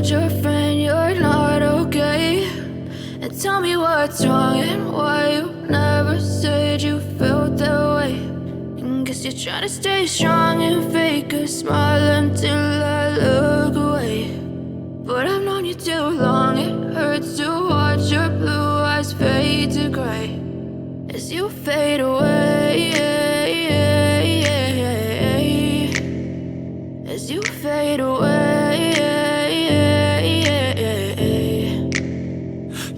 told your friend you're not okay? And tell me what's wrong and why you never said you felt that way. And guess you're trying to stay strong and fake a smile until I look away. But I've known you too long, it hurts to watch your blue eyes fade to gray as you fade away, as you fade away.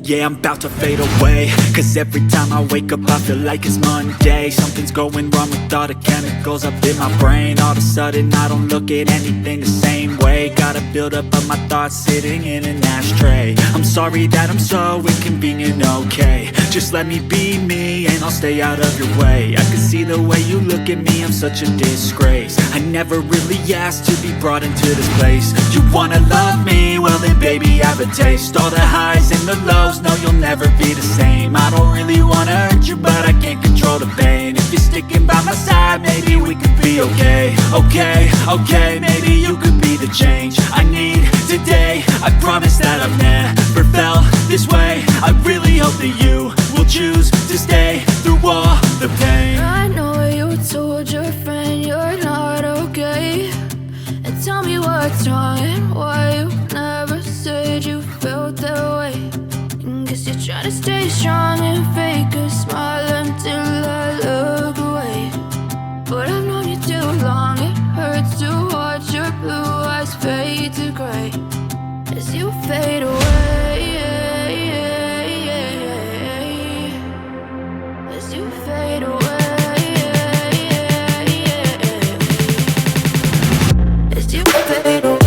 Yeah, I'm about to fade away, cause every time I wake up I feel like it's Monday. Something's going wrong with all the chemicals up in my brain. All of a sudden I don't look at anything the same way. Got a build-up of my thoughts sitting in an ashtray. I'm sorry that I'm so inconvenient, okay? Just let me be me and I'll stay out of your way. I can see the way you look at me, I'm such a disgrace. I never really asked to be brought into this place. You wanna love me? Well then baby, have a taste. All the highs and the lows, no, you'll never be the same. I don't really wanna hurt you, but I can't control the pain. If you're sticking by my side, maybe we could be okay. Okay, maybe you could be the change I need today. I promise that I've never felt this way. I really hope that you will choose to stay through all the pain. I know you told your friend you're not okay. And tell me what's wrong and why you never said you felt that way. Guess you're trying to stay strong and fake a smile until I look away. But I've known you too long, it hurts to watch your blue eyes fade to gray as you fade away, as you fade away, as you fade away.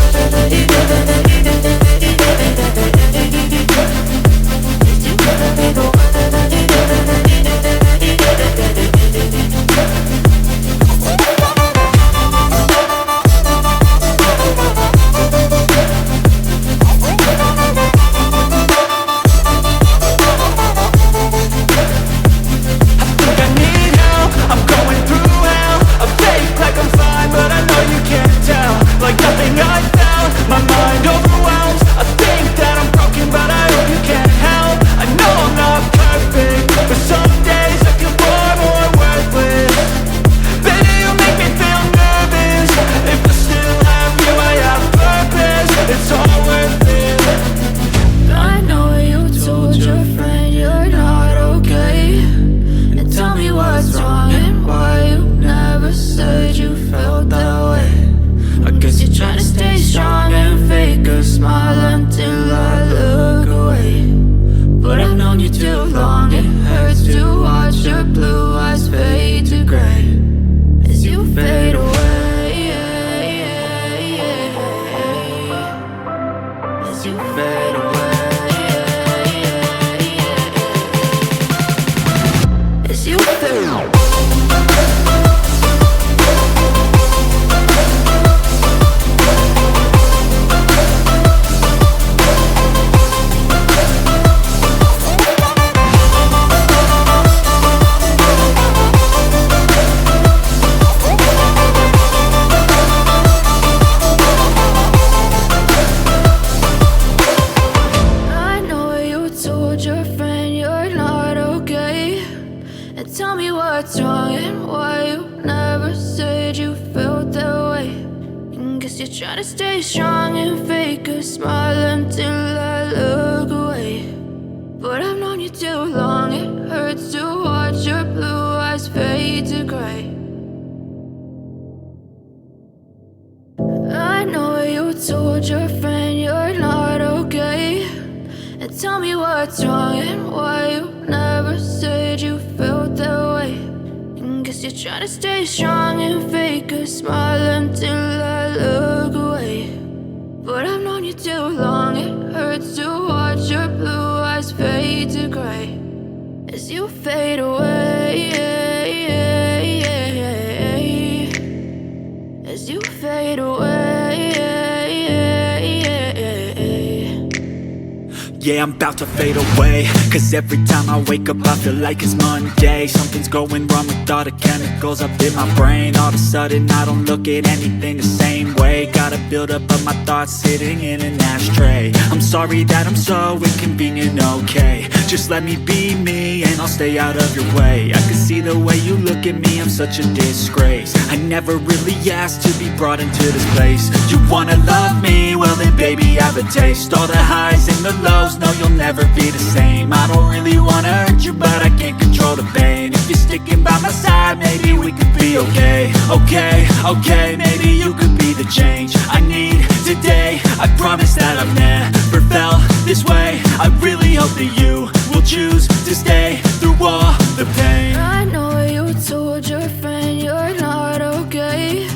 Yeah, I'm about to fade away, cause every time I wake up I feel like it's Monday. Something's going wrong with all the chemicals up in my brain. All of a sudden I don't look at anything the same way. Got a buildup of my thoughts sitting in an ashtray. I'm sorry that I'm so inconvenient, okay. Just let me be me and I'll stay out of your way. I can see the way you look at me, I'm such a disgrace. I never really asked to be brought into this place. You wanna love me? Well then baby I have a taste. All the highs and the lows, no you'll never be the same. I don't really wanna hurt you but I can't control the pain. If you're sticking by my side maybe we could be okay. Okay, maybe you could be the change I need today. I promise that I've never felt this way. I really hope that you will choose to stay through all the pain. I know you told your friend you're not okay,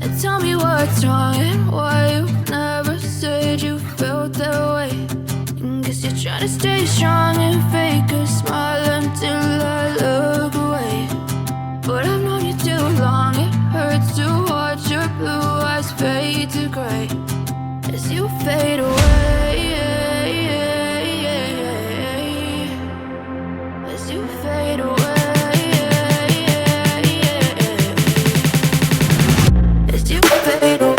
and tell me what's wrong and why you never said you felt that way. Guess you're trying to stay strong and fake a smile until I look away. But I've known you too long, it hurts to watch your blue eyes fade to gray as you fade away. As you fade away. As you fade away.